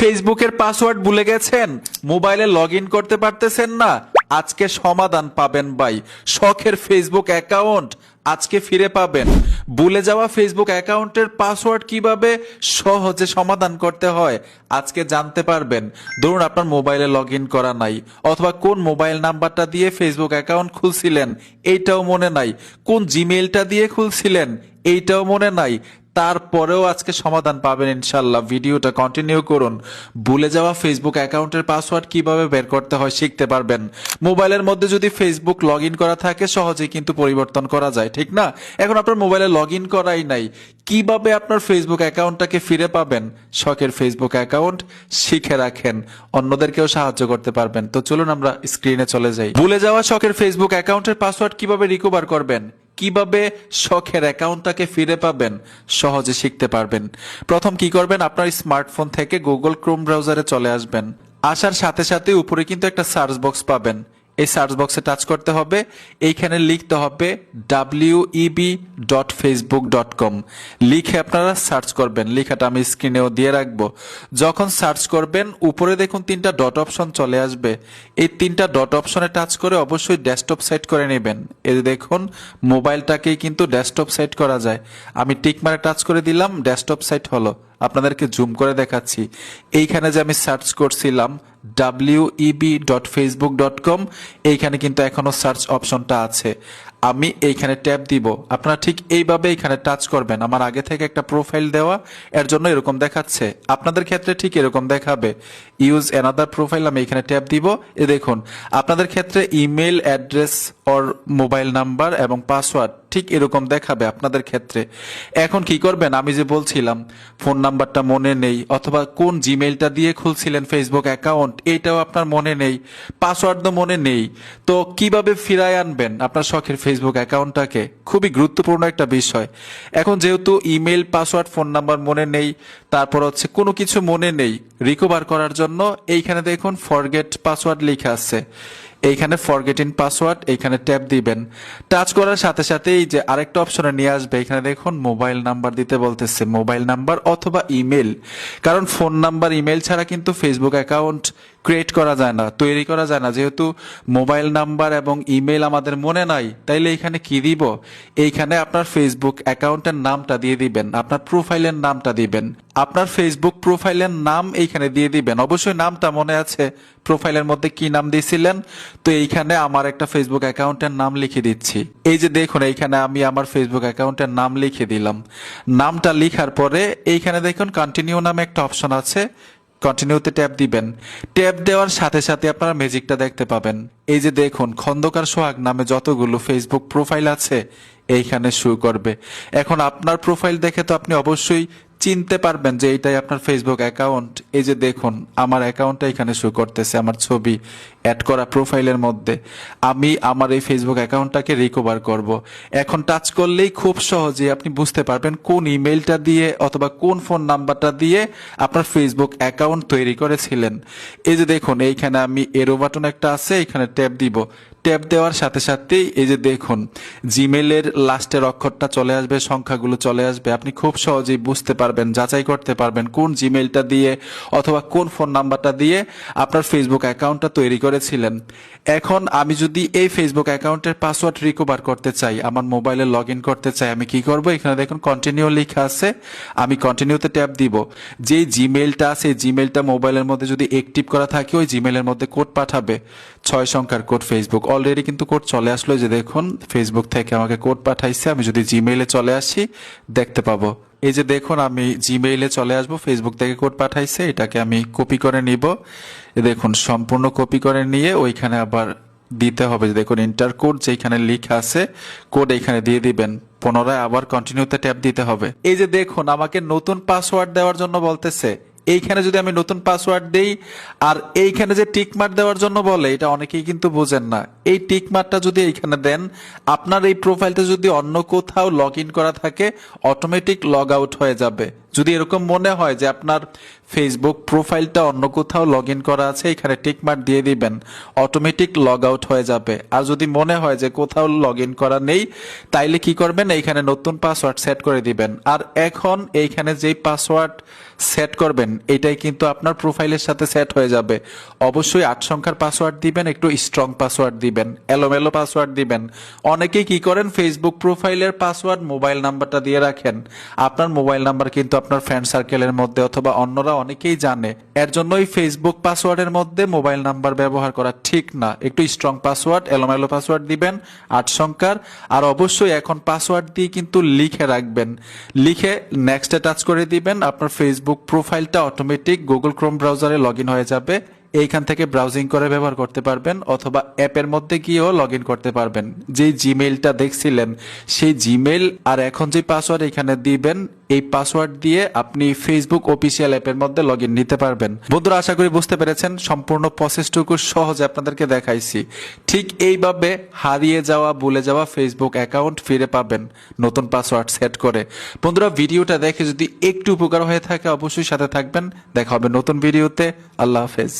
ফেসবুকের পাসওয়ার্ড ভুলে গেছেন, মোবাইলে লগইন করতে পারতেছেন না, আজকে সমাধান পাবেন ভাই। শখের ফেসবুক অ্যাকাউন্ট আজকে ফিরে পাবেন। ভুলে যাওয়া ফেসবুক অ্যাকাউন্টের পাসওয়ার্ড কিভাবে সহজে সমাধান করতে হয় আজকে জানতে পারবেন। ধরুন আপনার মোবাইলে লগইন করা নাই, অথবা কোন মোবাইল নাম্বারটা দিয়ে ফেসবুক অ্যাকাউন্ট খুলছিলেন এইটাও মনে নাই, কোন জিমেইলটা দিয়ে খুলছিলেন এইটাও মনে নাই, তারপরেও আজকে সমাধান পাবেন ইনশাল্লাহ। ভিডিওটা কন্টিনিউ করুন। ভুলে যাওয়া ফেসবুক অ্যাকাউন্টের পাসওয়ার্ড কিভাবে বের করতে হয় শিখতে পারবেন। মোবাইলের মধ্যে যদি ফেসবুক লগ ইন করা থাকে সহজেই কিন্তু পরিবর্তন করা যায়, ঠিক না? এখন আপনার মোবাইলে লগ ইন করাই নাই, কিভাবে আপনার ফেসবুক অ্যাকাউন্টটাকে ফিরে পাবেন? শখের ফেসবুক অ্যাকাউন্ট শিখে রাখেন, অন্যদেরকেও সাহায্য করতে পারবেন। তো চলুন আমরা স্ক্রিনে চলে যাই। ভুলে যাওয়া শখের ফেসবুক অ্যাকাউন্টের পাসওয়ার্ড কিভাবে রিকভার করবেন, কিভাবে শখের অ্যাকাউন্টটাকে ফিরে পাবেন সহজে শিখতে পারবেন। প্রথম কি করবেন, আপনার স্মার্টফোন থেকে গুগল ক্রোম ব্রাউজারে চলে আসবেন। আসার সাথে সাথে উপরে কিন্তু একটা সার্চ বক্স পাবেন, এই সার্চ বক্সে টাচ করতে হবে। এইখানে লিখতে হবে web.facebook.com লিখে আপনারা সার্চ করবেন। লেখাটা আমি স্ক্রিনেও দিয়ে রাখবো। যখন সার্চ করবেন উপরে দেখুন তিনটা ডট অপশন চলে আসবে, এই তিনটা ডট অপশনে টাচ করে অবশ্যই ডেস্কটপ সেট করে নেবেন। এই দেখুন মোবাইলটাকেই কিন্তু ডেস্কটপ সেট করা যায়। আমি টিক মারে টাচ করে দিলাম, ডেস্কটপ সেট হলো। আপনাদেরকে জুম করে দেখাচ্ছি। এইখানে যে আমি সার্চ করছিলাম web.facebook.com, এইখানে কিন্তু এখনো সার্চ অপশনটা আছে। আমি এইখানে ট্যাপ দিব, আপনারা ঠিক এইভাবে এখানে টাচ করবেন। আমার আগে থেকে একটা প্রোফাইল দেওয়া, এর জন্য এরকম দেখাচ্ছে, আপনাদের ক্ষেত্রে ঠিক এরকম দেখাবে। ইউজ অ্যানাদার প্রোফাইল, আমি এখানে ট্যাপ দিব। এ দেখুন আপনাদের ক্ষেত্রে email address or mobile number এবং পাসওয়ার্ড ঠিক এরকম দেখাবে আপনাদের ক্ষেত্রে। এখন কি করবেন, আমি যে বলছিলাম ফোন নাম্বারটা মনে নেই, অথবা কোন জিমেইলটা দিয়ে খুলছিলেন ফেসবুক অ্যাকাউন্ট এইটাও আপনার মনে নেই, পাসওয়ার্ড তো মনে নেই, তো কিভাবে ফিরায় আনবেন আপনার শখের ফেসবুক অ্যাকাউন্টটাকে? খুবই গুরুত্বপূর্ণ একটা বিষয়। এখন যেহেতু ইমেল পাসওয়ার্ড ফোন নাম্বার মনে নেই, তারপর হচ্ছে কোনো কিছু মনে নেই, রিকভার করার জন্য এইখানে দেখুন ফরগেট পাসওয়ার্ড লেখা আছে, এইখানে ফরগেট ইন পাসওয়ার্ড এইখানে ট্যাপ দিবেন। টাচ করার সাথে সাথে এই যে আরেকটা অপশনে নিয়ে আসবে, এখানে দেখুন মোবাইল নাম্বার দিতে বলতেছে, মোবাইল নাম্বার অথবা ইমেল। কারণ ফোন নাম্বার ইমেল ছাড়া কিন্তু ফেসবুক অ্যাকাউন্ট ক্রিয়েট করা যায় না, তৈরি করা যায় না। যেহেতু মোবাইল নাম্বার এবং ইমেল আমাদের মনে নাই, তাইলে এইখানে কি দিব, এইখানে আপনার ফেসবুক অ্যাকাউন্টের নামটা দিয়ে দিবেন, আপনার প্রোফাইলের নামটা দিবেন, আপনার ফেসবুক প্রোফাইলের নাম এইখানে দিয়ে দিবেন। অবশ্যই নামটা মনে আছে, প্রোফাইলের মধ্যে কি নাম দিয়েছিলেন। তো এইখানে আমার একটা ফেসবুক অ্যাকাউন্টের নাম লিখে দিচ্ছি। এই যে দেখুন এইখানে আমি আমার ফেসবুক অ্যাকাউন্টের নাম লিখে দিলাম। নামটা লিখার পরে এইখানে দেখুন কন্টিনিউ নামে একটা অপশন আছে, কন্টিনিউতে ট্যাপ দিবেন। ট্যাপ দেওয়ার সাথে সাথে আপনারা ম্যাজিকটা দেখতে পাবেন। এই যে দেখুন খন্দকার সোহাগ নামে যতগুলো ফেসবুক প্রোফাইল আছে এইখানে শো করবে। এখন আপনার প্রোফাইল দেখে তো আপনি অবশ্যই চিনতে পারবেন যে এইটাই আপনার ফেসবুক অ্যাকাউন্ট। এই যে দেখুন আমার অ্যাকাউন্টটা এখানে শো করতেছে, আমার ছবি অ্যাড করা প্রোফাইলের মধ্যে। আমি আমার এই ফেসবুক অ্যাকাউন্টটাকে রিকভার করব। এখন টাচ করলেই খুব সহজেই আপনি বুঝতে পারবেন কোন ইমেলটা দিয়ে অথবা কোন ফোন নাম্বারটা দিয়ে আপনার ফেসবুক অ্যাকাউন্ট তৈরি করেছিলেন। এই যে দেখুন এইখানে আমি এরো বাটন একটা আছে, এখানে ট্যাপ দিব। ট্যাপ দেওয়ার সাথে সাথেই এই যে দেখুন জিমেলের লাস্টের অক্ষরটা চলে আসবে, সংখ্যাগুলো চলে আসবে। আপনি খুব সহজেই বুঝতে পারবেন, যাচাই করতে পারবেন কোন জিমেলটা দিয়ে অথবা কোন ফোন নাম্বারটা দিয়ে আপনার ফেসবুক অ্যাকাউন্টটা তৈরি করেছিলেন। এখন আমি যদি এই ফেসবুক অ্যাকাউন্টের পাসওয়ার্ড রিকভার করতে চাই, আমার মোবাইলে লগ ইন করতে চাই, আমি কি করব, এখানে দেখুন কন্টিনিউ লেখা আছে, আমি কন্টিনিউতে ট্যাপ দিব। যে জিমেলটা আছে এই জিমেলটা মোবাইলের মধ্যে যদি অ্যাক্টিভ করা থাকে ওই জিমেলের মধ্যে কোড পাঠাবে, 6 সংখ্যার কোড। ফেসবুক অলরেডি কিন্তু কোড চলে আসলো, যে দেখুন ফেসবুক থেকে আমাকে কোড পাঠাইছে। আমি যদি জিমেইলে চলে আসি দেখতে পাবো, এই যে দেখুন আমি জিমেইলে চলে আসবো, ফেসবুক থেকে কোড পাঠাইছে, এটাকে আমি কপি করে নিব। দেখুন সম্পূর্ণ কপি করে নিয়ে ওইখানে আবার দিতে হবে, দেখুন এন্টার কোড যেখানে লেখা আছে কোড এইখানে দিয়ে দিবেন। পুনরায় আবার কন্টিনিউতে ট্যাপ দিতে হবে। এই যে দেখুন আমাকে নতুন পাসওয়ার্ড দেওয়ার জন্য বলতেছে, এইখানে যদি আমি নতুন পাসওয়ার্ড দেই আর এইখানে যে টিক মার্ক দেওয়ার জন্য বলে, এটা অনেকেই কিন্তু বোঝেন না। এই টিক মার্কটা যদি এইখানে দেন, আপনার এই প্রোফাইলটা যদি অন্য কোথাও লগ ইন করা থাকে অটোমেটিক লগ আউট হয়ে যাবে। যদি এরকম মনে হয় যে আপনার ফেসবুক প্রোফাইলটা অন্য কোথাও লগ ইন করা আছে, এখানে টিক মার্ক দিয়ে দিবেন, অটোমেটিক লগ আউট হয়ে যাবে। আর যদি মনে হয় যে কোথাও লগ ইন করা নেই, তাইলে কি করবেন, এইখানে নতুন পাসওয়ার্ড সেট করে দিবেন। আর এখন এইখানে যেই পাসওয়ার্ড সেট করবেন এটাই কিন্তু আপনার প্রোফাইলের সাথে সেট হয়ে যাবে। অবশ্যই 8 সংখ্যার পাসওয়ার্ড দিবেন, একটু স্ট্রং পাসওয়ার্ড দিবেন, এলোমেলো পাসওয়ার্ড দিবেন। অনেকেই কি করেন, ফেসবুক প্রোফাইলের পাসওয়ার্ড মোবাইল নাম্বারটা দিয়ে রাখেন। আপনার মোবাইল নাম্বার কিন্তু আপনার ফ্রেন্ড সার্কেলের মধ্যে অথবা অন্যরা অনেকেই জানে। এর জন্যই ফেসবুক পাসওয়ার্ডের মধ্যে মোবাইল নাম্বার ব্যবহার করা ঠিক না। একটু স্ট্রং পাসওয়ার্ড, এলোমেলো পাসওয়ার্ড দিবেন 8 সংখ্যার। আর অবশ্যই এখন পাসওয়ার্ড দিয়ে কিন্তু লিখে রাখবেন। লিখে নেক্সটে টাচ করে দিবেন, আপনার ফেসবুক প্রোফাইলটা অটোমেটিক গুগল ক্রোম ব্রাউজারে লগ ইন হয়ে যাবে। এইখান থেকে ব্রাউজিং করে ব্যবহার করতে পারবেন অথবা অ্যাপের মধ্যে গিয়েও লগ ইন করতে পারবেন। যেই জিমেইলটা দেখছিলেন সেই জিমেইল আর এখন যে পাসওয়ার্ড এখানে দিবেন, এই পাসওয়ার্ড দিয়ে আপনি ফেসবুক অফিসিয়াল অ্যাপের মধ্যে লগ ইন নিতে পারবেন। বন্ধুরা, আশা করি বুঝতে পেরেছেন, সম্পূর্ণ প্রসেসটুকু সহজে আপনাদেরকে দেখাইছি। ঠিক এইভাবে হারিয়ে যাওয়া, ভুলে যাওয়া ফেসবুক অ্যাকাউন্ট ফিরে পাবেন নতুন পাসওয়ার্ড সেট করে। বন্ধুরা, ভিডিওটা দেখে যদি একটু উপকার হয়ে থাকে অবশ্যই সাথে থাকবেন। দেখা হবে নতুন ভিডিওতে। আল্লাহ হাফেজ।